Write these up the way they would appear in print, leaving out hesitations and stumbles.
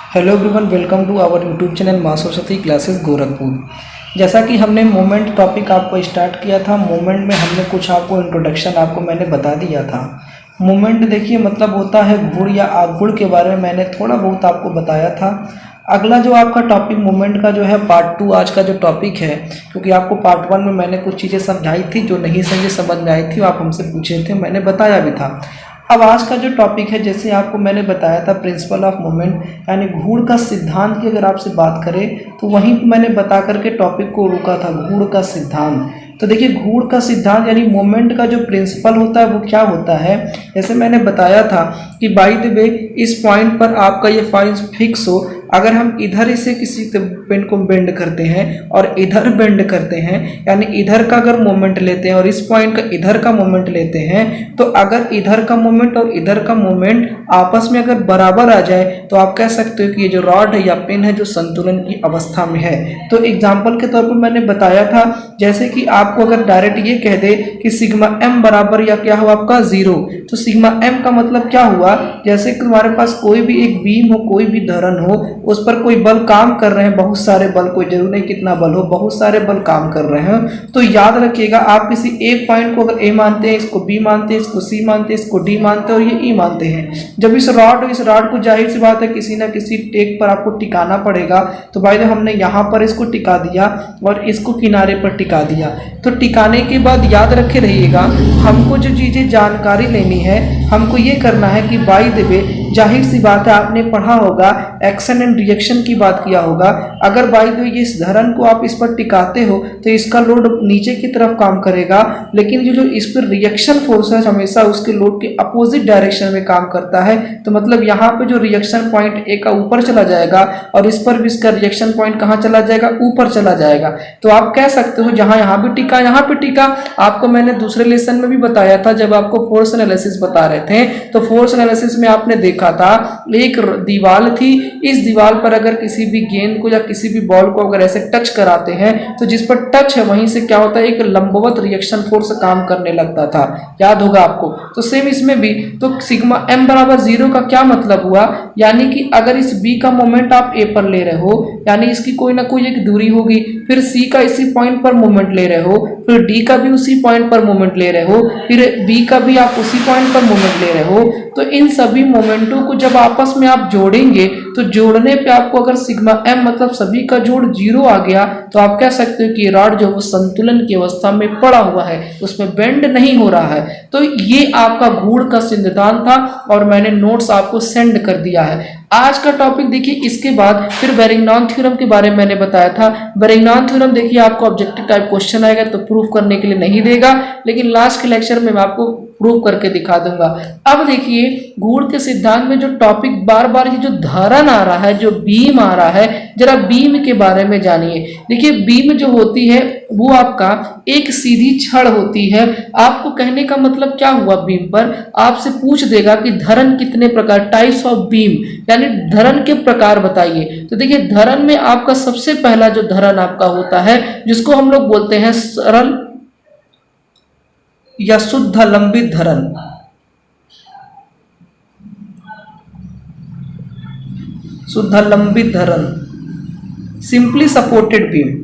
Hello everyone, welcome to our YouTube channel माँ Saraswati classes Gorakhpur. जैसा कि हमने मोमेंट टॉपिक आपको स्टार्ट किया था, मोमेंट में हमने कुछ आपको इंट्रोडक्शन आपको मैंने बता दिया था। मोमेंट देखिए मतलब होता है गुण या आगुण के बारे में मैंने थोड़ा बहुत आपको बताया था। अगला जो आपका टॉपिक मोमेंट का जो है पार्ट 2 आज का जो टॉपिक है, क्योंकि आपको पार्ट 1 में मैंने कुछ चीज़ें समझाई थी जो नहीं समझ में आई थी, आप हमसे पूछे थे, मैंने बताया भी था। अब आज का जो टॉपिक है, जैसे आपको मैंने बताया था प्रिंसिपल ऑफ मोमेंट यानी गुण का सिद्धांत की अगर आपसे बात करें तो वहीं पर मैंने बता करके टॉपिक को रुका था, गुण का सिद्धांत। तो देखिए गुण का सिद्धांत यानी मोमेंट का जो प्रिंसिपल होता है वो क्या होता है, जैसे मैंने बताया था कि बाय द वे इस पॉइंट पर आपका ये पॉइंट फिक्स हो, अगर हम इधर इसे किसी पेन को बेंड करते हैं और इधर बेंड करते हैं, यानी इधर का अगर मोमेंट लेते हैं और इस पॉइंट का इधर का मोमेंट लेते हैं, तो अगर इधर का मोमेंट और इधर का मोमेंट आपस में अगर बराबर आ जाए तो आप कह सकते हो कि ये जो रॉड है या पेन है जो संतुलन की अवस्था में है। तो एग्जाम्पल के तौर पर मैंने बताया था, जैसे कि आपको अगर डायरेक्ट ये कह दे कि सिग्मा एम बराबर या क्या हो आपका 0, तो सिग्मा एम का मतलब क्या हुआ, जैसे कि तुम्हारे पास कोई भी एक बीम हो, कोई भी धरन हो, उस पर कोई बल काम कर रहे हैं, बहुत सारे बल, कोई जरूर नहीं कितना बल हो, बहुत सारे बल काम कर रहे हैं। तो याद रखिएगा आप किसी एक पॉइंट को अगर ए मानते हैं, इसको बी मानते हैं, इसको सी मानते हैं, इसको डी मानते हैं और ये ई मानते हैं, जब इस रॉड को जाहिर सी बात है किसी ना किसी टेक पर आपको टिकाना पड़ेगा। तो भाई हमने यहाँ पर इसको टिका दिया और इसको किनारे पर टिका दिया। तो टिकाने के बाद याद रखे रहिएगा, हमको जो चीज़ें जानकारी लेनी है, हमको ये करना है कि बाय द वे जाहिर सी बात है आपने पढ़ा होगा, एक्शन एंड रिएक्शन की बात किया होगा। अगर बाय द वे इस धरन को आप इस पर टिकाते हो तो इसका लोड नीचे की तरफ काम करेगा, लेकिन जो इस पर रिएक्शन फोर्स है हमेशा उसके लोड के अपोजिट डायरेक्शन में काम करता है। तो मतलब यहाँ पे जो रिएक्शन पॉइंट ए का ऊपर चला जाएगा और इस पर भी इसका रिएक्शन पॉइंट कहाँ चला जाएगा, ऊपर चला जाएगा। तो आप कह सकते हो जहाँ यहाँ भी टिका, यहाँ पे टिका। आपको मैंने दूसरे लेसन में भी बताया था जब आपको फोर्स एनालिसिस बता रहे थे, तो फोर्स एनालिसिस में आपने देखा था एक दीवार थी, इस दीवार पर अगर किसी भी गेंद को या किसी भी बॉल को अगर ऐसे टच कराते हैं तो जिस पर टच है वहीं से क्या होता है, एक लंबवत रिएक्शन फोर्स काम करने लगता था, याद होगा आपको। तो सेम इसमें भी, तो सिग्मा एम बराबर 0 का क्या मतलब हुआ, यानी कि अगर इस बी का मोमेंट आप ए पर ले रहे हो, यानी इसकी कोई ना कोई एक दूरी होगी, फिर सी का इसी पॉइंट पर मोमेंट ले रहे हो, फिर डी का भी उसी पॉइंट पर मोमेंट ले रहे हो, फिर बी का भी आप उसी पॉइंट पर मोमेंट ले रहे हो, तो इन सभी मोमेंटों को जब आपस में आप जोड़ेंगे तो जोड़ने पे आपको अगर सिग्मा एम मतलब सभी का जोड़ 0 आ गया तो आप कह सकते हो कि रॉड जो वो संतुलन की अवस्था में पड़ा हुआ है, उसमें बेंड नहीं हो रहा है। तो ये आपका गुण का सिद्धांत था और मैंने नोट्स आपको सेंड कर दिया है। आज का टॉपिक देखिए, इसके बाद फिर बेरिंगटन थ्योरम के बारे में मैंने बताया था। बेरिंगटन थ्योरम देखिए आपको ऑब्जेक्टिव टाइप क्वेश्चन आएगा तो प्रूफ करने के लिए नहीं देगा, लेकिन लास्ट के लेक्चर में मैं आपको प्रूफ करके दिखा दूंगा। अब देखिए गुण के सिद्धांत में जो टॉपिक बार बार ये जो धरन आ रहा है, जो बीम आ रहा है, जरा बीम के बारे में जानिए। देखिए बीम जो होती है वो आपका एक सीधी छड़ होती है। आपको कहने का मतलब क्या हुआ, बीम पर आपसे पूछ देगा कि धरन कितने प्रकार, टाइप्स ऑफ बीम, यानी धरन के प्रकार बताइए। तो देखिए धरन में आपका सबसे पहला जो धरन आपका होता है जिसको हम लोग बोलते हैं सरल या शुद्ध लंबित धरन। शुद्ध लंबित धरन, सिंपली सपोर्टेड बीम।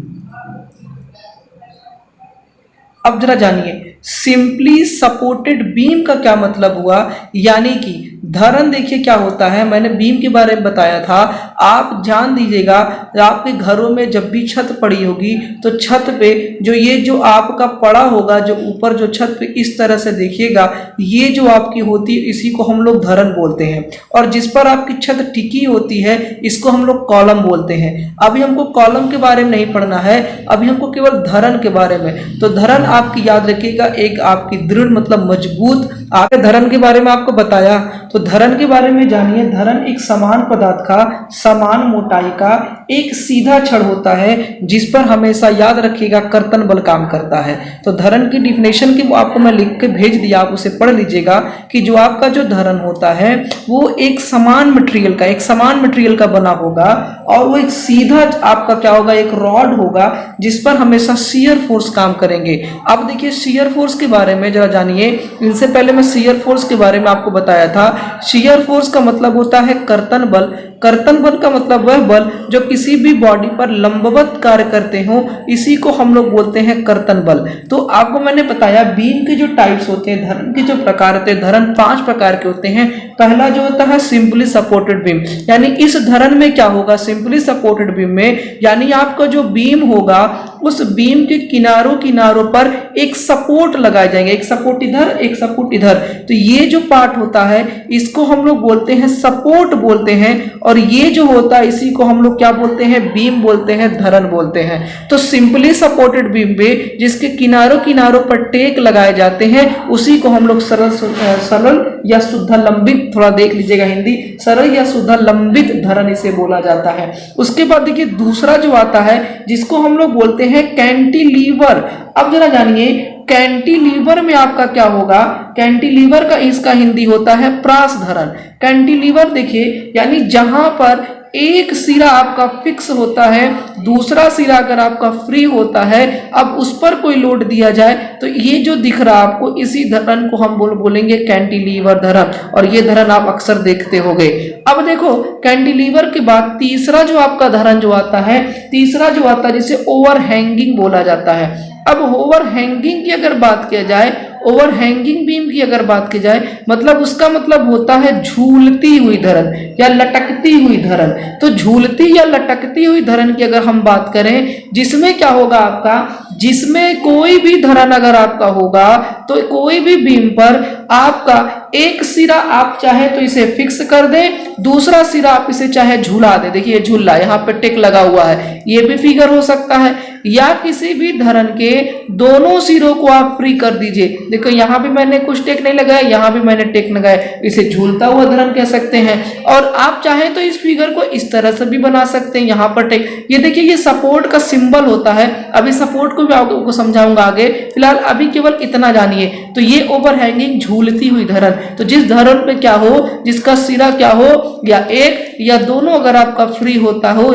अब जरा जानिए सिंपली सपोर्टेड बीम का क्या मतलब हुआ, यानी कि धरन देखिए क्या होता है, मैंने बीम के बारे में बताया था। आप जान दीजिएगा आपके घरों में जब भी छत पड़ी होगी तो छत पे जो ये जो आपका पड़ा होगा, जो ऊपर जो छत पे इस तरह से देखिएगा, ये जो आपकी होती है इसी को हम लोग धरन बोलते हैं, और जिस पर आपकी छत टिकी होती है इसको हम लोग कॉलम बोलते हैं। अभी हमको कॉलम के बारे में नहीं पढ़ना है, अभी हमको केवल धरन के बारे में। तो धरन आपकी याद रखिएगा एक आपकी दृढ़ मतलब मजबूत। आगे धरन के बारे में आपको बताया, तो धरन के बारे में जानिए। धरन एक समान पदार्थ का, समान मोटाई का एक सीधा छड़ होता है जिस पर हमेशा याद रखिएगा कर्तन बल काम करता है। तो धरन की डिफिनेशन की आपको मैं लिख के भेज दिया, आप उसे पढ़ लीजिएगा कि जो आपका जो धरन होता है वो एक समान मटेरियल का, एक समान मटेरियल का बना होगा और वो एक सीधा आपका क्या होगा, एक रॉड होगा जिस पर हमेशा शियर फोर्स काम करेंगे। अब देखिए शियर फोर्स के बारे में जरा जानिए। इनसे पहले मैं शियर फोर्स के बारे में आपको बताया था। शियर फोर्स का मतलब होता है कर्तन बल। कर्तन बल का मतलब वह बल जो किसी भी बॉडी पर लंबवत कार्य करते हो, इसी को हम लोग बोलते हैं कर्तन बल। तो आपको मैंने बताया बीम के जो टाइप्स होते हैं, धरन के जो प्रकार होते हैं, धरन 5 प्रकार के होते हैं। पहला जो होता है सिंपली सपोर्टेड बीम, यानी इस धरन में क्या होगा, सिंपली सपोर्टेड बीम में यानी आपका जो बीम होगा उस बीम के किनारों किनारों पर एक सपोर्ट लगाए जाएंगे, एक सपोर्ट इधर एक सपोर्ट इधर। तो ये जो पार्ट होता है इसको हम लोग बोलते हैं सपोर्ट बोलते हैं, और ये जो होता है इसी को हम लोग क्या बोलते हैं, बीम बोलते हैं, धरन बोलते हैं। तो सिंपली सपोर्टेड बीम में जिसके किनारों किनारों पर टेक लगाए जाते हैं उसी को हम लोग सरल या शुद्ध लंबित, थोड़ा देख लीजिएगा हिंदी, सरल या शुद्ध लंबित धरन इसे बोला जाता है। उसके बाद देखिए दूसरा जो आता है जिसको हम लोग बोलते हैं कैंटिलीवर। अब जरा जानिए कैंटिलीवर में आपका क्या होगा, कैंटिलीवर का इसका हिंदी होता है प्रास धरन। कैंटिलीवर देखिए यानी जहां पर एक सिरा आपका फिक्स होता है, दूसरा सिरा अगर आपका फ्री होता है, अब उस पर कोई लोड दिया जाए तो ये जो दिख रहा आपको इसी धरन को हम बोलेंगे कैंटिलीवर धरन, और ये धरन आप अक्सर देखते होंगे। अब देखो कैंटिलीवर के बाद तीसरा जो आपका धरन जो आता है, तीसरा जो आता है जिसे ओवरहैंगिंग बोला जाता है। अब ओवरहैंगिंग की अगर बात किया जाए, ओवरहैंगिंग बीम की अगर बात की जाए, मतलब उसका मतलब होता है झूलती हुई धरन या लटकती हुई धरन। तो झूलती या लटकती हुई धरन की अगर हम बात करें, जिसमें क्या होगा आपका, जिसमें कोई भी धरन अगर आपका होगा तो कोई भी बीम पर आपका एक सिरा आप चाहे तो इसे फिक्स कर दें, दूसरा सिरा आप इसे चाहे झूला दें। देखिए झूला यहाँ पे टेक लगा हुआ है, ये भी फिगर हो सकता है, या किसी भी धरन के दोनों सिरों को आप फ्री कर दीजिए। देखो यहाँ भी मैंने कुछ टेक नहीं लगाया, यहाँ भी मैंने टेक लगाया, इसे झूलता हुआ धरन कह सकते हैं। और आप चाहे तो इस फिगर को इस तरह से भी बना सकते हैं, यहाँ पर टेक, ये देखिए ये सपोर्ट का सिंबल होता है। अभी सपोर्ट को भी आपको समझाऊंगा आगे, फिलहाल अभी केवल इतना जानिए। तो ये ओवरहैंगिंग झूलती हुई धरन, तो जिस धरन पे क्या हो, जिसका सिरा क्या हो, या एक या दोनों अगर आपका फ्री होता हो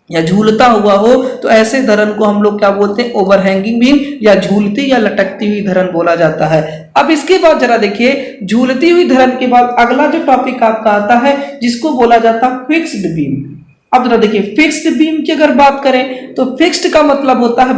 या झूलता हुआ हो, तो ऐसे धरन को हम लोग क्या बोलते हैं, ओवरहैंगिंग बीम या झूलती या लटकती हुई धरन बोला जाता है। अब इसके बाद जरा देखिए झूलती हुई धरन के बाद अगला जो टॉपिक आपका आता है जिसको बोला जाता है फिक्स्ड बीम। अब जरा देखिए फिक्स्ड बीम की अगर बात करें तो फिक्स्ड का मतलब होता है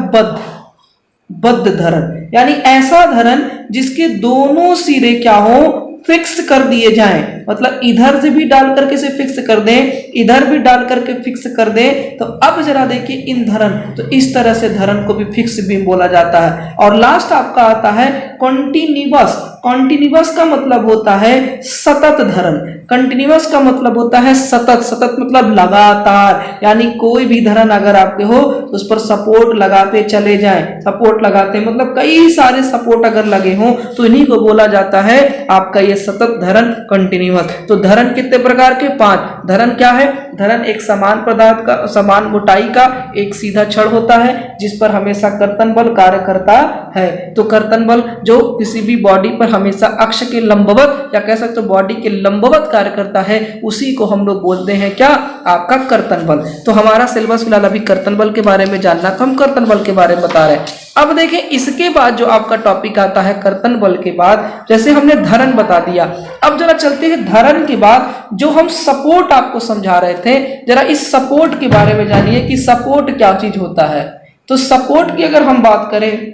बद्ध धरन, यानी ऐसा धरन जिसके दोनों सिरे क्या हो, फिक्स कर दिए जाएं। मतलब इधर से भी डाल करके इसे फिक्स कर दें, इधर भी डाल करके फिक्स कर दें। तो अब जरा देखिए इन धरन, तो इस तरह से धरन को भी फिक्स बीम बोला जाता है। और लास्ट आपका आता है कॉन्टिन्यूअस। कॉन्टिन्यूअस का मतलब होता है सतत धरन। कंटिन्यूअस का मतलब होता है सतत, सतत मतलब लगातार, यानी कोई भी धरन अगर आपके हो तो उस पर सपोर्ट लगाते चले जाएं। सपोर्ट लगाते मतलब कई सारे सपोर्ट अगर लगे हों तो इन्हीं को बोला जाता है आपका ये सतत धरन, कंटिन्यूअस। तो धरन कितने प्रकार के, 5 धरन क्या है, धरन एक समान पदार्थ का, समान मोटाई का एक सीधा छड़ होता है जिस पर हमेशा कर्तन बल कार्य करता है। तो कर्तन बल जो किसी भी बॉडी पर हमेशा अक्ष के लंबवत या कह सकते हो बॉडी के लंबवत कार्य करता है, उसी को हम लोग बोलते हैं क्या, आपका कर्तन बल। तो हमारा सिलेबस फिलहाल अभी कर्तन बल के बारे में जानना था, हम कर्तन बल के बारे में बता रहे हैं। अब देखें इसके बाद जो आपका टॉपिक आता है कर्तन बल के बाद, जैसे हमने धरन बता दिया, अब जरा चलते हैं धरन के बाद जो हम सपोर्ट आपको समझा रहे थे, जरा इस सपोर्ट के बारे में जानिए कि सपोर्ट क्या चीज होता है। तो सपोर्ट की अगर हम बात करें,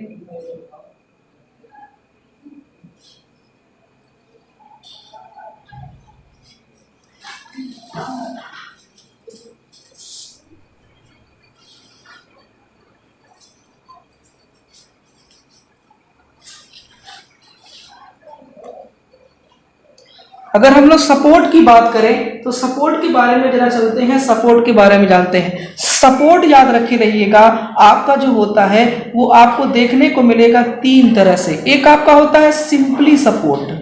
अगर हम लोग सपोर्ट की बात करें तो सपोर्ट के बारे में जरा चलते हैं, सपोर्ट के बारे में जानते हैं। सपोर्ट याद रखे रहिएगा, आपका जो होता है वो आपको देखने को मिलेगा 3 तरह से। एक आपका होता है सिंपली सपोर्ट।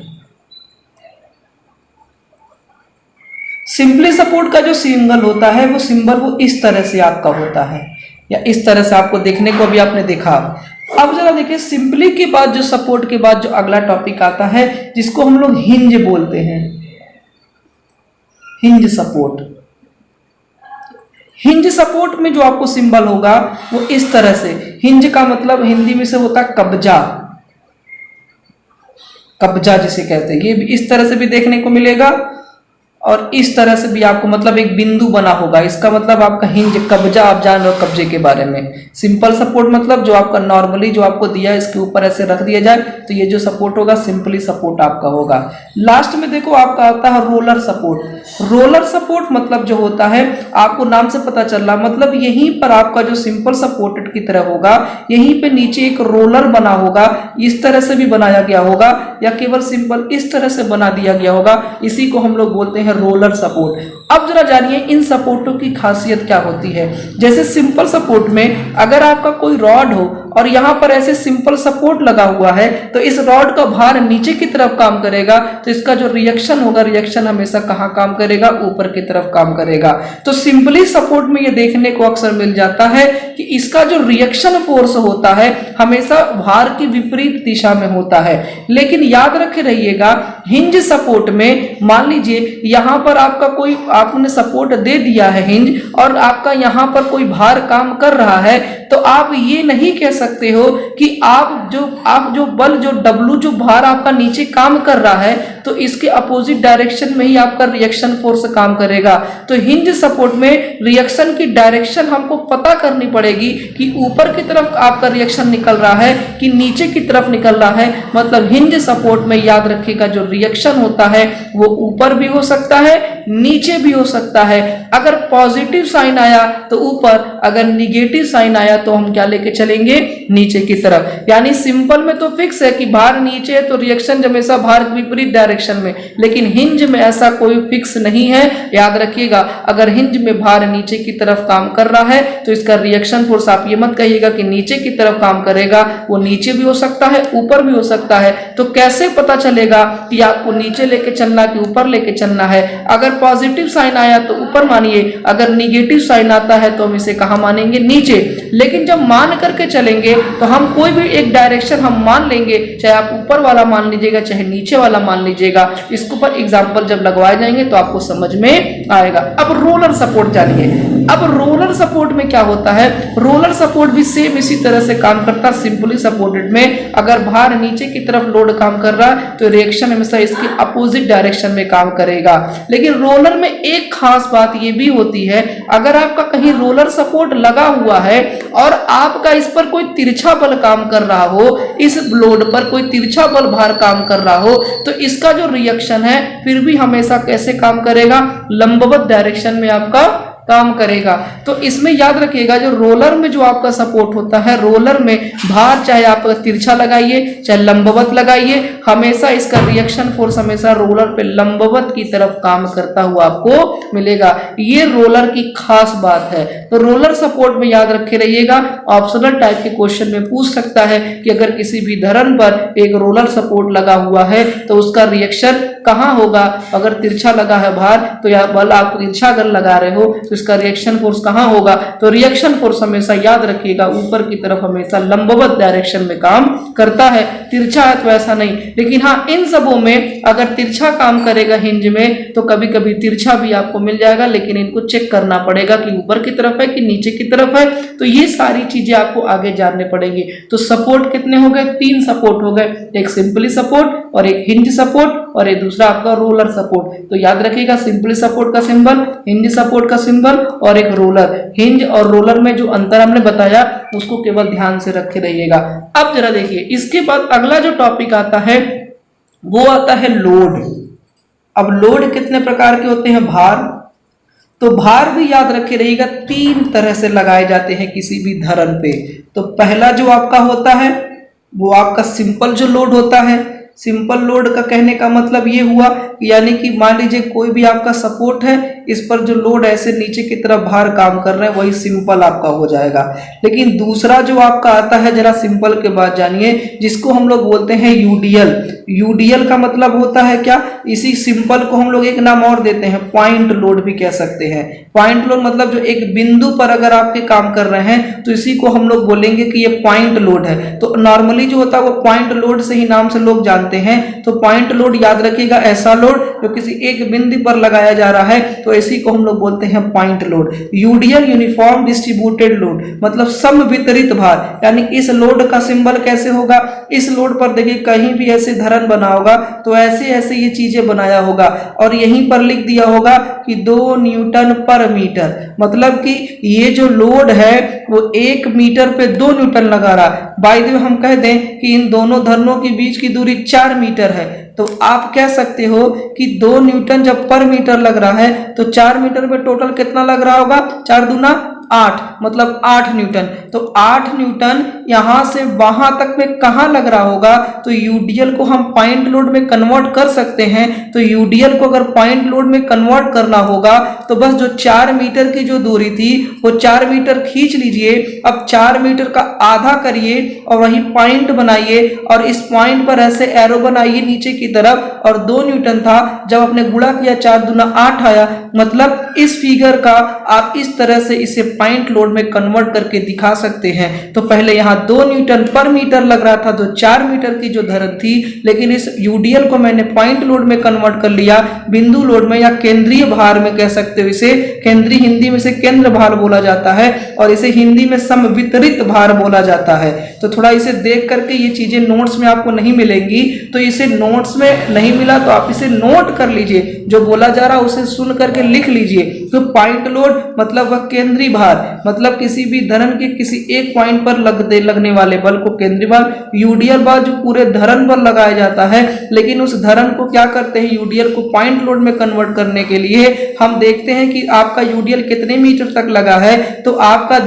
सिंपली सपोर्ट का जो सिंबल होता है वो सिंबल वो इस तरह से आपका होता है, या इस तरह से आपको देखने को अभी आपने देखा। अब जरा देखिए सिंपली के बाद जो सपोर्ट के बाद जो अगला टॉपिक आता है जिसको हम लोग हिंज बोलते हैं, हिंज सपोर्ट। हिंज सपोर्ट में जो आपको सिंबल होगा वो इस तरह से, हिंज का मतलब हिंदी में से होता है कब्जा, कब्जा जिसे कहते हैं, ये भी इस तरह से भी देखने को मिलेगा। और इस तरह से भी आपको मतलब एक बिंदु बना होगा, इसका मतलब आपका हिंज कब्जा, आप जान रहे हो कब्जे के बारे में। सिंपल सपोर्ट मतलब जो आपका नॉर्मली जो आपको दिया है इसके ऊपर ऐसे रख दिया जाए तो ये जो सपोर्ट होगा सिंपली सपोर्ट आपका होगा। लास्ट में देखो आपका आता है रोलर सपोर्ट। रोलर सपोर्ट मतलब जो होता है आपको नाम से पता चल रहा, मतलब यहीं पर आपका जो सिंपल सपोर्टेड की तरह होगा यहीं पे नीचे एक रोलर बना होगा, इस तरह से भी बनाया गया होगा या केवल सिंपल इस तरह से बना दिया गया होगा, इसी को हम लोग बोलते हैं रोलर सपोर्ट। अब जरा जानिए इन सपोर्टों की खासियत क्या होती है। जैसे सिंपल सपोर्ट में अगर आपका कोई रॉड हो और यहाँ पर ऐसे सिंपल सपोर्ट लगा हुआ है तो इस रॉड का भार नीचे की तरफ काम करेगा, तो इसका जो रिएक्शन होगा, रिएक्शन हमेशा कहाँ काम करेगा, ऊपर की तरफ काम करेगा। तो सिंपली सपोर्ट में ये देखने को अक्सर मिल जाता है कि इसका जो रिएक्शन फोर्स होता है हमेशा भार की विपरीत दिशा में होता है। लेकिन याद रखे रहिएगा हिंज सपोर्ट में मान लीजिए यहाँ पर आपका कोई आपने सपोर्ट दे दिया है हिंज और आपका यहाँ पर कोई भार काम कर रहा है, तो आप ये नहीं कह सकते हो कि आप जो बल जो डब्लू जो भार आपका नीचे काम कर रहा है तो इसके अपोजिट डायरेक्शन में ही आपका रिएक्शन फोर्स काम करेगा। तो हिंज सपोर्ट में रिएक्शन की डायरेक्शन हमको पता करनी पड़ेगी कि ऊपर की तरफ आपका रिएक्शन निकल रहा है कि नीचे की तरफ निकल रहा है। मतलब हिंज सपोर्ट में याद रखिएगा जो रिएक्शन होता है वो ऊपर भी हो सकता है, नीचे भी हो सकता है। अगर पॉजिटिव साइन आया तो ऊपर, अगर निगेटिव साइन आया तो हम क्या लेके चलेंगे, नीचे की तरफ। यानी सिंपल में तो फिक्स है कि भार नीचे है तो रिएक्शन हमेशा भार के विपरीत डायरेक्शन में, लेकिन हिंज में ऐसा कोई फिक्स नहीं है। याद रखिएगा अगर हिंज में भार नीचे की तरफ काम कर रहा है तो इसका रिएक्शन फोर्स आप ये मत कहिएगा कि नीचे की तरफ काम करेगा, वो नीचे भी हो सकता है ऊपर भी हो सकता है। तो कैसे पता चलेगा कि आपको नीचे लेके चलना कि ऊपर लेके चलना है। अगर पॉजिटिव साइन आया तो ऊपर मानिए, अगर निगेटिव साइन आता है तो हम इसे कहाँ मानेंगे, नीचे। लेकिन जब मान करके चलेंगे तो हम कोई भी एक डायरेक्शन हम मान लेंगे, चाहे आप ऊपर वाला मान लीजिएगा चाहे नीचे वाला मान लीजिएगा। इसके ऊपर एग्जाम्पल जब लगवाए जाएंगे तो आपको समझ में आएगा। अब रोलर सपोर्ट जानिए। अब रोलर सपोर्ट में क्या होता है, रोलर सपोर्ट भी सेम इसी तरह से काम करता। सिंपली सपोर्टेड में अगर भार नीचे की तरफ लोड काम कर रहा है तो रिएक्शन हमेशा इसके अपोजिट डायरेक्शन में काम करेगा। लेकिन रोलर में एक खास बात ये भी होती है, अगर आपका कहीं रोलर सपोर्ट लगा हुआ है और आपका इस पर कोई तिरछा बल काम कर रहा हो, इस लोड पर कोई तिरछा बल भार काम कर रहा हो, तो इसका जो रिएक्शन है फिर भी हमेशा कैसे काम करेगा, लंबवत डायरेक्शन में आपका काम करेगा। तो इसमें याद रखिएगा जो रोलर में जो आपका सपोर्ट होता है, रोलर में भार चाहे आप तिरछा लगाइए चाहे लंबवत लगाइए, हमेशा इसका रिएक्शन फोर्स हमेशा रोलर पे लंबवत की तरफ काम करता हुआ आपको मिलेगा। ये रोलर की खास बात है। तो रोलर सपोर्ट में याद रखे रहिएगा, ऑप्शनल टाइप के क्वेश्चन में पूछ सकता है कि अगर किसी भी धरन पर एक रोलर सपोर्ट लगा हुआ है तो उसका रिएक्शन कहाँ होगा। अगर तिरछा लगा है भार तो या बल आप तिरछा अगर लगा रहे हो तो इसका रिएक्शन फोर्स कहाँ होगा, तो रिएक्शन फोर्स हमेशा याद रखिएगा ऊपर की तरफ हमेशा लंबवत डायरेक्शन में काम करता है। तिरछा है तो ऐसा नहीं, लेकिन हाँ इन सबों में अगर तिरछा काम करेगा हिंज में तो कभी कभी तिरछा भी आपको मिल जाएगा, लेकिन इनको चेक करना पड़ेगा कि ऊपर की तरफ है कि नीचे की तरफ है। तो ये सारी चीजें आपको आगे जानने पड़ेंगी। तो सपोर्ट कितने हो गए, 3 सपोर्ट हो गए, एक सिंपली सपोर्ट और एक हिंज सपोर्ट और एक दूसरा आपका रोलर सपोर्ट। तो याद रखिएगा सिंपली सपोर्ट का सिंबल, हिंज सपोर्ट का सिंबल और एक रोलर। हिंज और रोलर में जो अंतर हमने बताया उसको केवल ध्यान से रखे रहिएगा। अब जरा देखिए इसके बाद अगला जो टॉपिक आता है वो आता है लोड। अब लोड कितने प्रकार के होते हैं, भार। तो भार भी याद रखे रहिएगा 3 तरह से लगाए जाते हैं किसी भी धरन पे। तो पहला जो आपका होता है वो आपका सिंपल जो लोड होता है। सिंपल लोड का कहने का मतलब ये हुआ यानी कि मान लीजिए कोई भी आपका सपोर्ट है, इस पर जो लोड ऐसे नीचे की तरफ भार काम कर रहे हैं वही सिंपल आपका हो जाएगा। लेकिन दूसरा जो आपका आता है, जरा सिंपल के बाद जानिए, जिसको हम लोग बोलते हैं यूडीएल। यूडीएल का मतलब होता है क्या, इसी सिंपल को हम लोग एक नाम और देते हैं, पॉइंट लोड भी कह सकते हैं। पॉइंट लोड मतलब जो एक बिंदु पर अगर आपके काम कर रहे हैं तो इसी को हम लोग बोलेंगे कि ये पॉइंट लोड है। तो नॉर्मली जो होता है वो पॉइंट लोड से ही नाम से लोग जानते बनाते हैं। तो पॉइंट लोड याद रखिएगा, ऐसा लोड जो किसी एक बिंदु पर लगाया जा रहा है, तो इसी को हम लोग बोलते हैं point load. UDL uniform distributed load मतलब सम वितरित भार, यानी इस लोड का सिंबल कैसे होगा, इस लोड पर देखिए कहीं भी ऐसे धरन बना होगा तो ऐसे ऐसे ये चीजें बनाया होगा और यहीं पर लिख दिया होगा कि 2 न्यूटन पर मीटर, मतलब कि ये जो लोड है वो 1 मीटर पे 2 न्यूटन लगा रहा। बाय द वे हम कह दें कि इन दोनों धरनों के बीच की दूरी 4 मीटर है, तो आप कह सकते हो कि 2 न्यूटन जब पर मीटर लग रहा है तो 4 मीटर पे टोटल कितना लग रहा होगा, 4 दूना 8, मतलब 8 न्यूटन। तो 8 न्यूटन यहां से वहां तक में कहां लग रहा होगा, तो यूडीएल को हम पॉइंट लोड में कन्वर्ट कर सकते हैं। तो यूडीएल को अगर पॉइंट लोड में कन्वर्ट करना होगा तो बस जो 4 मीटर की जो दूरी थी वो 4 मीटर खींच लीजिए। अब 4 मीटर का आधा करिए और वही पॉइंट बनाइए और इस पॉइंट पर ऐसे एरो बनाइए नीचे की तरफ, और 2 न्यूटन था, जब आपने गुणा किया 4 दूना 8 आया। मतलब इस फिगर का आप इस तरह से इसे पॉइंट लोड में कन्वर्ट करके दिखा सकते हैं। तो पहले यहाँ 2 न्यूटन पर मीटर लग रहा था तो 4 मीटर की जो धरन थी, लेकिन इस यूडीएल को मैंने पॉइंट लोड में कन्वर्ट कर लिया, बिंदु लोड में या केंद्रीय भार में कह सकते हो। इसे केंद्रीय हिंदी में से केंद्र भार बोला जाता है और इसे हिंदी में समवितरित भार बोला जाता है। तो थोड़ा इसे देख करके, ये चीजें नोट्स में आपको नहीं मिलेंगी, तो इसे नोट्स में नहीं मिला तो आप इसे नोट कर लीजिए, जो बोला जा रहा है उसे सुन करके लिख लीजिए। तो पॉइंट लोड मतलब वह केंद्रीय भार, मतलब किसी भी धरन के किसी एक पॉइंट पर लगने वाले बल को केंद्रीय भार। यूडीएल भार जो पूरे धरन पर लगाया जाता है, लेकिन उस धरन को क्या करते हैं, यूडीएल को पॉइंट लोड में कन्वर्ट करने के लिए हम देखते हैं कि आपका यूडीएल कितने मीटर तक लगा है। तो आपका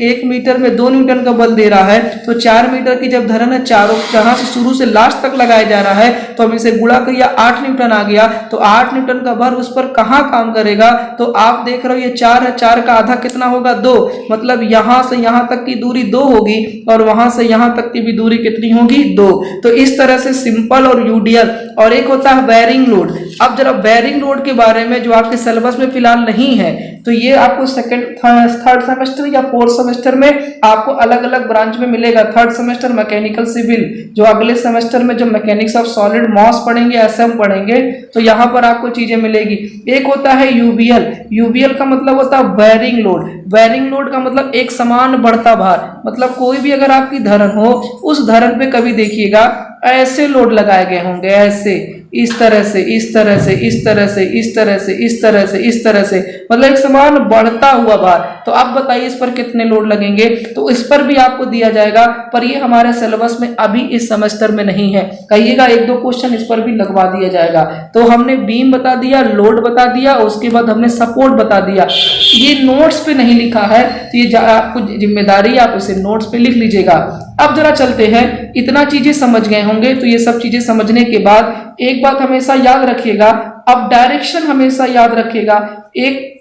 1 मीटर में 2 न्यूटन का बल दे रहा है, तो 4 मीटर की जब धरन है, चारों जहां से शुरू से लास्ट तक लगाया जा रहा है, तो हम इसे गुणा किया 8 न्यूटन आ गया। तो 8 न्यूटन का भार उस पर कहां काम करेगा, तो आप देख रहे हो ये 4 है, 4 का आधा कितना होगा, 2, मतलब यहां से यहां तक की दूरी 2 होगी और वहां से यहां तक की भी दूरी कितनी होगी, 2। तो इस तरह से सिंपल और यूडीएल। और एक होता है बेयरिंग लोड। अब जरा बेयरिंग लोड के बारे में, जो आपके सिलेबस में फिलहाल नहीं है, तो ये आपको थर्ड सेमेस्टर या 4th सेमेस्टर में आपको अलग अलग ब्रांच में मिलेगा। 3rd सेमेस्टर मैकेनिकल सिविल, जो अगले सेमेस्टर में जो मैकेनिक्स ऑफ सॉलिड मॉस पढ़ेंगे, एसएम पढ़ेंगे, तो यहाँ पर आपको चीजें मिलेगी। एक होता है यूबीएल। यूबीएल का मतलब होता है बेयरिंग लोड। बेयरिंग लोड का मतलब एक समान बढ़ता भार, मतलब कोई भी अगर आपकी धरन हो, उस धरन पे कभी देखिएगा ऐसे लोड लगाए गए होंगे, ऐसे, इस तरह से, इस तरह से, इस तरह से, इस तरह से, इस तरह से, इस तरह से, मतलब एक समान बढ़ता हुआ भार। तो अब बताइए इस पर कितने लोड लगेंगे, तो इस पर भी आपको दिया जाएगा, पर ये हमारे सिलेबस में अभी इस सेमेस्टर में नहीं है। कहिएगा 1-2 क्वेश्चन इस पर भी लगवा दिया जाएगा। तो हमने बीम बता दिया, लोड बता दिया, उसके बाद हमने सपोर्ट बता दिया। ये नोट्स पे नहीं लिखा है, तो ये आपको जिम्मेदारी, आप उसे नोट्स पे लिख लीजिएगा। अब जरा चलते हैं, इतना चीजें समझ गए होंगे, तो ये सब चीजें समझने के बाद एक बात हमेशा याद रखिएगा, अब डायरेक्शन हमेशा याद रखिएगा। एक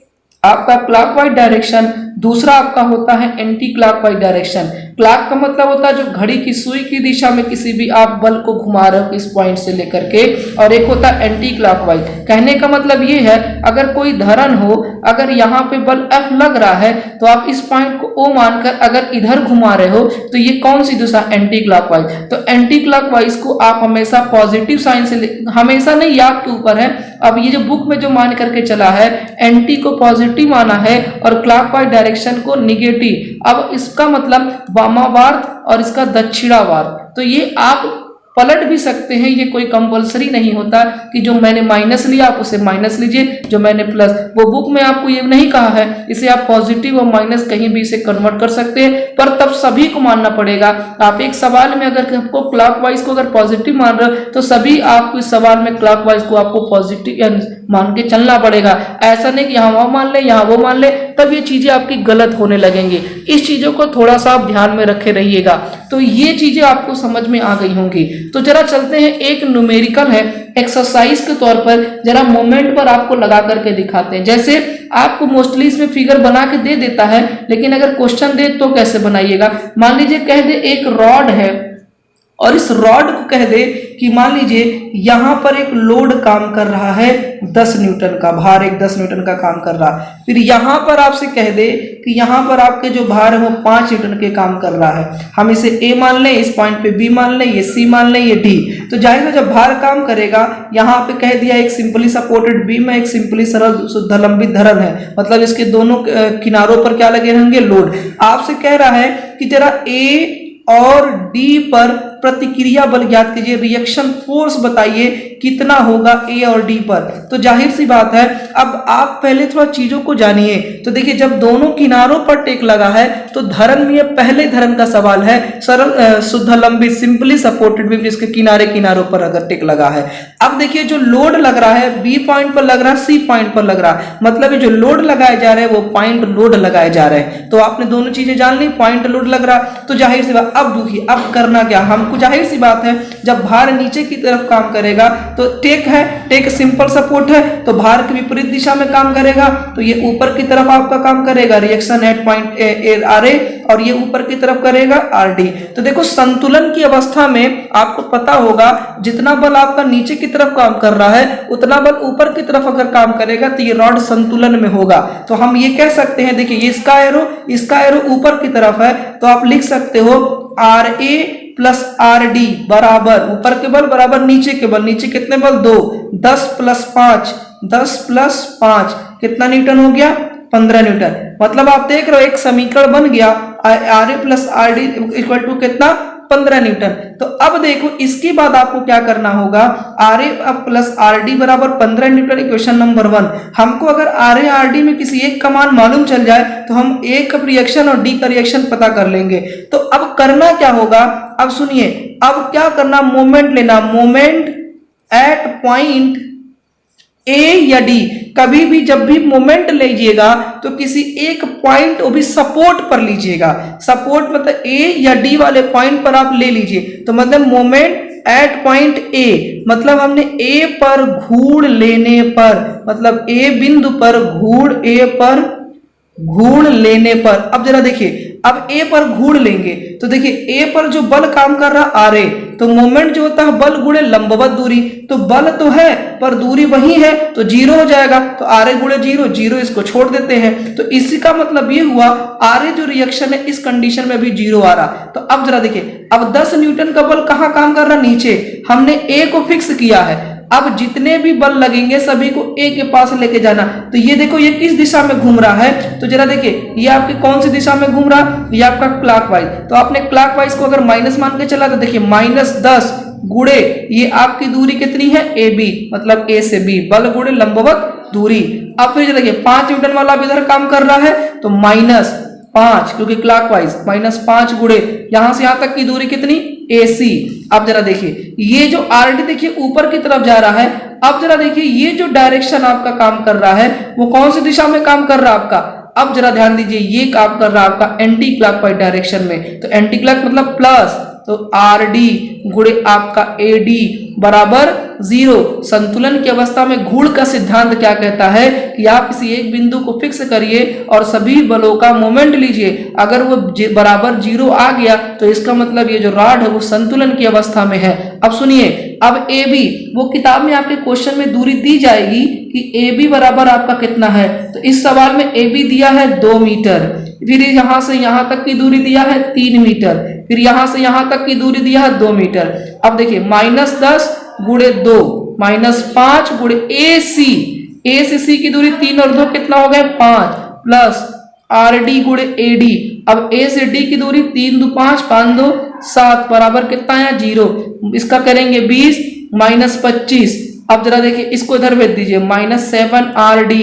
आपका क्लॉकवाइज डायरेक्शन, दूसरा आपका होता है एंटी क्लॉकवाइज डायरेक्शन। क्लॉक का मतलब होता है जो घड़ी की सुई की दिशा में किसी भी आप बल को घुमा रहे हो इस पॉइंट से लेकर के, और एक होता है एंटी क्लॉकवाइज। कहने का मतलब ये है, अगर कोई धरन हो, अगर यहाँ पे बल F लग रहा है, तो आप इस पॉइंट को O मानकर अगर इधर घुमा रहे हो, तो ये कौन सी दिशा, एंटी क्लॉकवाइज। तो एंटी क्लॉकवाइज को आप हमेशा पॉजिटिव साइन से, हमेशा नहीं, आपके ऊपर है। अब ये जो बुक में जो मान करके चला है, एंटी को पॉजिटिव माना है और क्लॉकवाइज डायरेक्शन को निगेटिव। अब इसका मतलब वामावार्त और इसका दक्षिणावार्त। तो ये आप पलट भी सकते हैं, ये कोई कंपलसरी नहीं होता कि जो मैंने माइनस लिया आप उसे माइनस लीजिए, जो मैंने प्लस, वो बुक में आपको ये नहीं कहा है। इसे आप पॉजिटिव और माइनस कहीं भी इसे कन्वर्ट कर सकते हैं, पर तब सभी को मानना पड़ेगा। आप एक सवाल में अगर आपको क्लॉकवाइज को अगर पॉजिटिव मान रहे हो, तो सभी आपको इस सवाल में क्लॉकवाइज को आपको पॉजिटिव मान के चलना पड़ेगा। ऐसा नहीं कि यहाँ वो मान ले, यहाँ वो मान ले, तब ये चीजें आपकी गलत होने लगेंगी। इस चीजों को थोड़ा सा आप ध्यान में रखे रहिएगा। तो ये चीजें आपको समझ में आ गई होंगी। तो जरा चलते हैं, एक न्यूमेरिकल है, एक्सरसाइज के तौर पर जरा मोमेंट पर आपको लगा करके दिखाते हैं। जैसे आपको मोस्टली इसमें फिगर बना के दे देता है, लेकिन अगर क्वेश्चन दे तो कैसे बनाइएगा। मान लीजिए कह दे एक रॉड है, और इस रॉड को कह दे कि मान लीजिए यहाँ पर एक लोड काम कर रहा है 10 न्यूटन का, भार एक 10 न्यूटन का काम कर रहा है। फिर यहाँ पर आपसे कह दे कि यहाँ पर आपके जो भार है वो 5 न्यूटन के काम कर रहा है। हम इसे ए मान लें, इस पॉइंट पे बी मान लें, ये सी मान लें, ये डी। तो जाहिर है जब भार काम करेगा, यहाँ पे कह दिया एक सिंपली सपोर्टेड बीम है, एक सिंपली सरल शुद्धलंबित धरन है, मतलब इसके दोनों किनारों पर क्या लगे रहेंगे, लोड। आपसे कह रहा है कि जरा ए और डी पर प्रतिक्रिया बल ज्ञात कीजिए, रिएक्शन फोर्स बताइए कितना होगा ए और डी पर। तो जाहिर सी बात है, अब आप पहले थोड़ा चीजों को जानिए। तो देखिए जब दोनों किनारों पर टेक लगा है तो धरन में ये पहले धरन का सवाल है, सरल शुद्धलंबित सिंपली सपोर्टेड बीम जिसके किनारे किनारों पर अगर टेक लगा है। अब देखिए जो लोड लग रहा है बी पॉइंट पर लग रहा है, सी पॉइंट पर लग रहा है, मतलब जो लोड लगाए जा रहे हैं वो पॉइंट लोड लगाए जा रहे हैं। तो आपने दोनों चीजें जान ली, पॉइंट लोड लग रहा है। तो जाहिर सी बात, अब देखिए अब करना क्या, हमको जाहिर सी बात है जब भार नीचे की तरफ काम करेगा तो टेक है, टेक सिंपल सपोर्ट है, तो भार के विपरीत दिशा में काम करेगा, तो ये ऊपर की तरफ आपका काम करेगा, reaction at point R A, और ये ऊपर की तरफ करेगा आर डी। तो देखो संतुलन की अवस्था में आपको पता होगा जितना बल आपका नीचे की तरफ काम कर रहा है उतना बल ऊपर की तरफ अगर काम करेगा तो ये रॉड संतुलन में होगा। तो हम ये कह सकते हैं, देखिए ये इसका एरो ऊपर की तरफ है, तो आप लिख सकते हो R A plus R D बराबर ऊपर के बल बराबर नीचे के बल। नीचे कितने बल, 2, 10 प्लस 5 कितना न्यूटन हो गया, 15 न्यूटन। मतलब आप देख रहे हो एक समीकरण बन गया, R A plus R D equal to कितना, 15 न्यूटन। तो अब देखो इसके बाद आपको क्या करना होगा, R A plus R D बराबर 15 न्यूटन, इक्वेशन नंबर 1। हमको अगर आर ए आर डी में किसी एक का मान मालूम चल जाए तो हम ए का रिएक्शन और डी का रिएक्शन पता कर लेंगे। तो अब करना क्या होगा, अब सुनिए, अब क्या करना, मोमेंट लेना, मोमेंट एट पॉइंट ए या डी। कभी भी जब भी मोमेंट लीजिएगा तो किसी एक पॉइंट वो भी सपोर्ट पर लीजिएगा। सपोर्ट मतलब ए या डी वाले पॉइंट पर आप ले लीजिए। तो मतलब मोमेंट एट पॉइंट ए, मतलब हमने ए पर घूर्ण लेने पर, मतलब ए बिंदु पर घूर्ण लेने पर। अब जरा देखिए, अब ए पर घूर्ण लेंगे तो देखिए ए पर जो बल काम कर रहा आर ए, तो मोमेंट जो होता है बल गुणे लंबवत दूरी, तो बल तो है पर दूरी वही है तो 0 हो जाएगा। तो आर ए गुणे 0, इसको छोड़ देते हैं। तो इसी का मतलब ये हुआ आर ए जो रिएक्शन है इस कंडीशन में भी 0 आ रहा। तो अब जरा देखिए, अब 10 न्यूटन का बल कहाँ काम कर रहा, नीचे। हमने ए को फिक्स किया है, अब जितने भी बल लगेंगे सभी को ए के पास लेके जाना। तो ये देखो ये किस दिशा में घूम रहा है, तो जरा देखिए ये आपकी कौन सी दिशा में घूम रहा, ये आपका क्लॉकवाइज। तो आपने क्लॉकवाइज को अगर माइनस मान के चला तो देखिए -10 गुणे ये आपकी दूरी कितनी है, ए बी, मतलब ए से बी, बल गुणे लंबवत दूरी। अब फिर देखिए 5 न्यूटन वाला भी इधर काम कर रहा है तो -5 क्योंकि क्लॉकवाइज, -5 गुणे यहां से यहां तक की दूरी कितनी, AC। अब जरा देखिए ये जो RD देखिए ऊपर की तरफ जा रहा है। अब जरा देखिए ये जो डायरेक्शन आपका काम कर रहा है वो कौन सी दिशा में काम कर रहा है आपका, अब जरा ध्यान दीजिए ये काम कर रहा है आपका एंटी क्लॉकवाइज डायरेक्शन में। तो एंटी क्लॉक मतलब प्लस, तो RD गुणे आपका AD बराबर 0। संतुलन की अवस्था में घूर्ण का सिद्धांत क्या कहता है कि आप किसी एक बिंदु को फिक्स करिए और सभी बलों का मोमेंट लीजिए, अगर वो बराबर 0 आ गया तो इसका मतलब ये जो रॉड है वो संतुलन की अवस्था में है। अब सुनिए, अब AB, वो किताब में आपके क्वेश्चन में दूरी दी जाएगी कि AB बराबर आपका कितना है। तो इस सवाल में AB दिया है 2 मीटर, फिर यहां से यहां तक की दूरी दिया है 3 मीटर, फिर यहां से यहां तक की दूरी दिया है 2 मीटर। अब देखिए -10 गुणे 2, -5 गुणे AC, A से C की दूरी 3 और 2 कितना हो गया 5, प्लस RD गुणे AD। अब A से D की दूरी 3 2 5, 5 2 7 बराबर कितना है 0। इसका करेंगे 20 -25। अब जरा देखिए इसको इधर भेज दीजिए, -7 RD।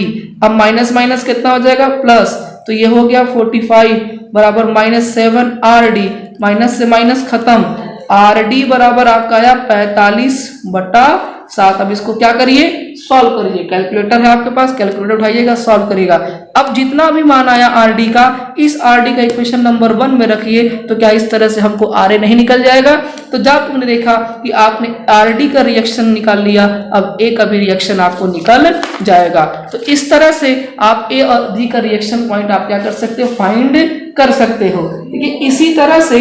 अब माइनस माइनस कितना हो जाएगा प्लस, तो ये हो गया 45 बराबर -7 RD। माइनस से माइनस खत्म, RD बराबर आपका आया 45/7। अब इसको क्या करिए, सॉल्व करिए। कैलकुलेटर है आपके पास, कैलकुलेटर उठाइएगा, सॉल्व करिएगा। अब जितना भी मान आया RD का, इस RD का इक्वेशन नंबर 1 में रखिए, तो क्या इस तरह से हमको RA नहीं निकल जाएगा। तो जब तुमने देखा कि आपने RD का रिएक्शन निकाल लिया, अब A का भी रिएक्शन आपको निकल जाएगा। तो इस तरह से आप A और D का रिएक्शन पॉइंट आप क्या कर सकते हो, फाइंड कर सकते हो। देखिए इसी तरह से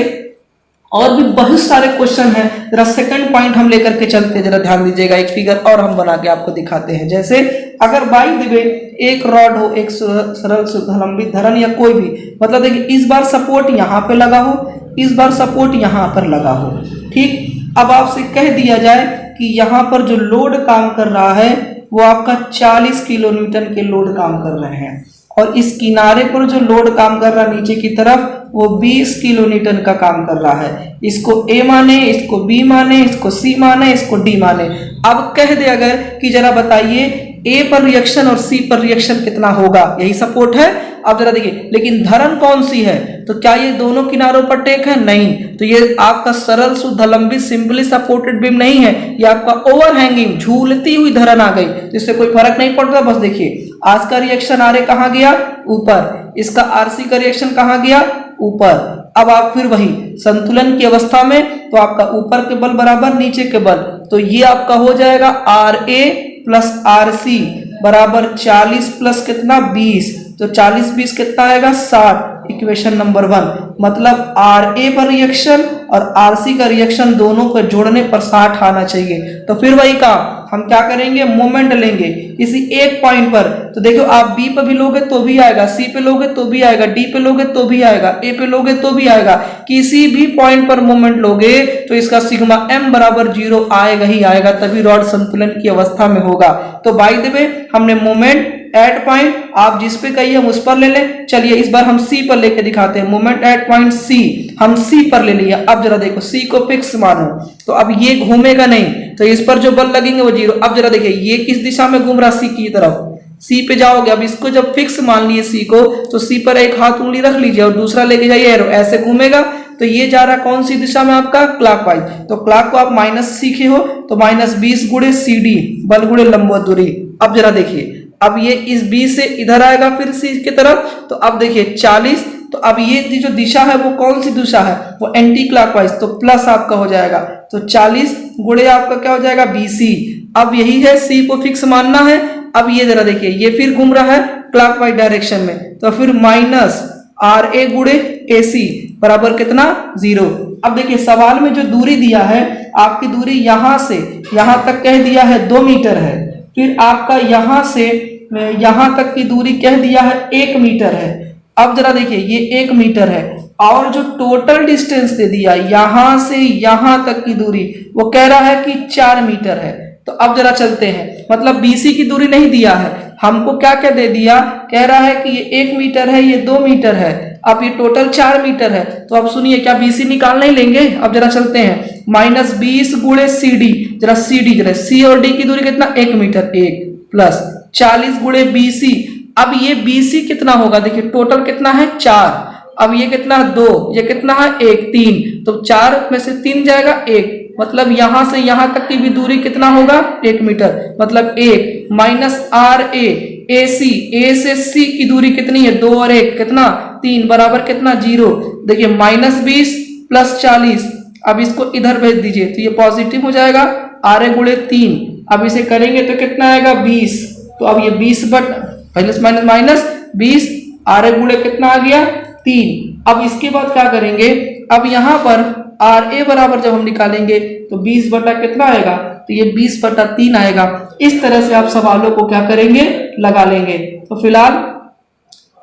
और भी बहुत सारे क्वेश्चन हैं। जरा सेकंड पॉइंट हम लेकर के चलते हैं, जरा ध्यान दीजिएगा। एक फिगर और हम बना के आपको दिखाते हैं। जैसे अगर बाई द वे एक रॉड हो, एक सरल सुलंबित धरन या कोई भी, मतलब देखिए इस बार सपोर्ट यहाँ पे लगा हो, इस बार सपोर्ट यहाँ पर लगा हो, ठीक। अब आपसे कह दिया जाए कि यहाँ पर जो लोड काम कर रहा है वो आपका 40 किलो न्यूटन के लोड काम कर रहे हैं, और इस किनारे पर जो लोड काम कर रहा है नीचे की तरफ वो 20 किलो न्यूटन का काम कर रहा है। इसको A माने, इसको B माने, इसको C माने, इसको D माने। अब कह दे अगर कि जरा बताइए A पर रिएक्शन और C पर रिएक्शन कितना होगा, यही सपोर्ट है। अब जरा देखिए, लेकिन धरन कौन सी है, तो क्या ये दोनों किनारों पर टेक है? नहीं, तो ये आपका सरल शुद्ध लंबी सिंपली सपोर्टेड बीम नहीं है, ये आपका ओवरहैंगिंग झूलती हुई धरन आ गई, जिससे कोई फर्क नहीं पड़ता। बस देखिए आज का रिएक्शन आर ए कहाँ गया? ऊपर। इसका आरसी का रिएक्शन कहाँ गया? ऊपर। अब आप फिर वही संतुलन की अवस्था में, तो आपका ऊपर के बल बराबर नीचे के बल, तो ये आपका हो जाएगा R A plus R C बराबर 40 प्लस कितना 20, तो 40 20 कितना आएगा 60। इक्वेशन नंबर 1, मतलब आर ए पर रिएक्शन और आर सी का रिएक्शन दोनों को जोड़ने पर 60 आना चाहिए। तो फिर वही काम हम क्या करेंगे, मोमेंट लेंगे किसी एक पॉइंट पर। तो देखो आप बी पे भी लोगे तो भी आएगा, सी पे लोगे तो भी आएगा, डी पे लोगे तो भी आएगा, ए पे लोगे तो भी आएगा। किसी भी पॉइंट पर मोमेंट लोगे तो इसका सिग्मा एम बराबर 0 आएगा ही आएगा, तभी रॉड संतुलन की अवस्था में होगा। तो बाय द वे हमने मोमेंट एट पॉइंट, आप जिस पे कहिए हम उस पर ले लें। चलिए इस बार हम सी पर लेके दिखाते हैं। मोमेंट एट पॉइंट सी हम सी पर ले लिया। अब जरा देखो सी को फिक्स मानो, तो अब ये घूमेगा नहीं, तो इस पर जो बल लगेंगे वो 0। अब जरा देखिए ये किस दिशा में घूम रहा, सी की तरफ, सी पे जाओगे। अब इसको जब फिक्स मान लिए सी को, तो सी पर एक हाथ उंगली रख लीजिए और दूसरा लेके जाइए एरो, ऐसे घूमेगा। तो ये जा रहा कौन सी दिशा में आपका? क्लॉकवाइज। तो क्लॉक को आप माइनस सीखे हो, तो -20 गुणे सी डी बल गुणे लंबवत दूरी। अब जरा देखिए, अब ये इस बी से इधर आएगा फिर सी की तरफ, तो अब देखिए 40, तो अब ये जो दिशा है वो कौन सी दिशा है? वो एंटी क्लॉकवाइज, तो प्लस आपका हो जाएगा। तो 40 गुणे आपका क्या हो जाएगा? BC। अब यही है, सी को फिक्स मानना है। अब ये जरा देखिए ये फिर घूम रहा है क्लॉकवाइज डायरेक्शन में, तो फिर माइनस RA गुणे AC बराबर कितना? 0। अब देखिए सवाल में जो दूरी दिया है, आपकी दूरी यहां से यहां तक कह दिया है 2 मीटर है, फिर आपका यहां से यहां तक की दूरी कह दिया है 1 मीटर है। अब जरा देखिए ये 1 मीटर है, और जो टोटल डिस्टेंस दे दिया यहां से यहां तक की दूरी वो कह रहा है कि 4 मीटर है। तो अब जरा चलते हैं, मतलब BC की दूरी नहीं दिया है हमको, क्या क्या दे दिया, कह रहा है कि ये 1 मीटर है, ये 2 मीटर है, अब ये टोटल 4 मीटर है। तो अब सुनिए क्या BC निकालना ही लेंगे? अब जरा चलते हैं, -20 गुणे CD, जरा CD जरा C और D की दूरी कितना? 1 मीटर, 1 प्लस 40 गुणे BC। अब ये BC कितना होगा? देखिए टोटल कितना है? 4। अब ये कितना? 2, ये कितना है? 1, 3, तो 4 में से 3 जाएगा 1, मतलब यहां से यहां तक की भी दूरी कितना होगा? 1 मीटर, मतलब 1 माइनस RA AC, A से C की दूरी कितनी है? 2 और 1 कितना? 3 बराबर कितना? 0। देखिए -20 प्लस 40, अब इसको इधर भेज दीजिए तो ये पॉजिटिव हो जाएगा, RA गुणे 3। अब इसे करेंगे तो कितना आएगा? 20। तो अब ये 20 but minus minus minus 20, RA गुणे कितना आ गया? 3। अब इसके बाद क्या करेंगे, अब यहाँ पर RA बराबर जब हम निकालेंगे तो 20 बटा कितना आएगा? तो ये 20 बटा 3 आएगा। इस तरह से आप सवालों को क्या करेंगे? लगा लेंगे। तो फिलहाल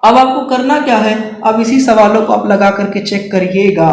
अब आपको करना क्या है, अब इसी सवालों को आप लगा करके चेक करिएगा।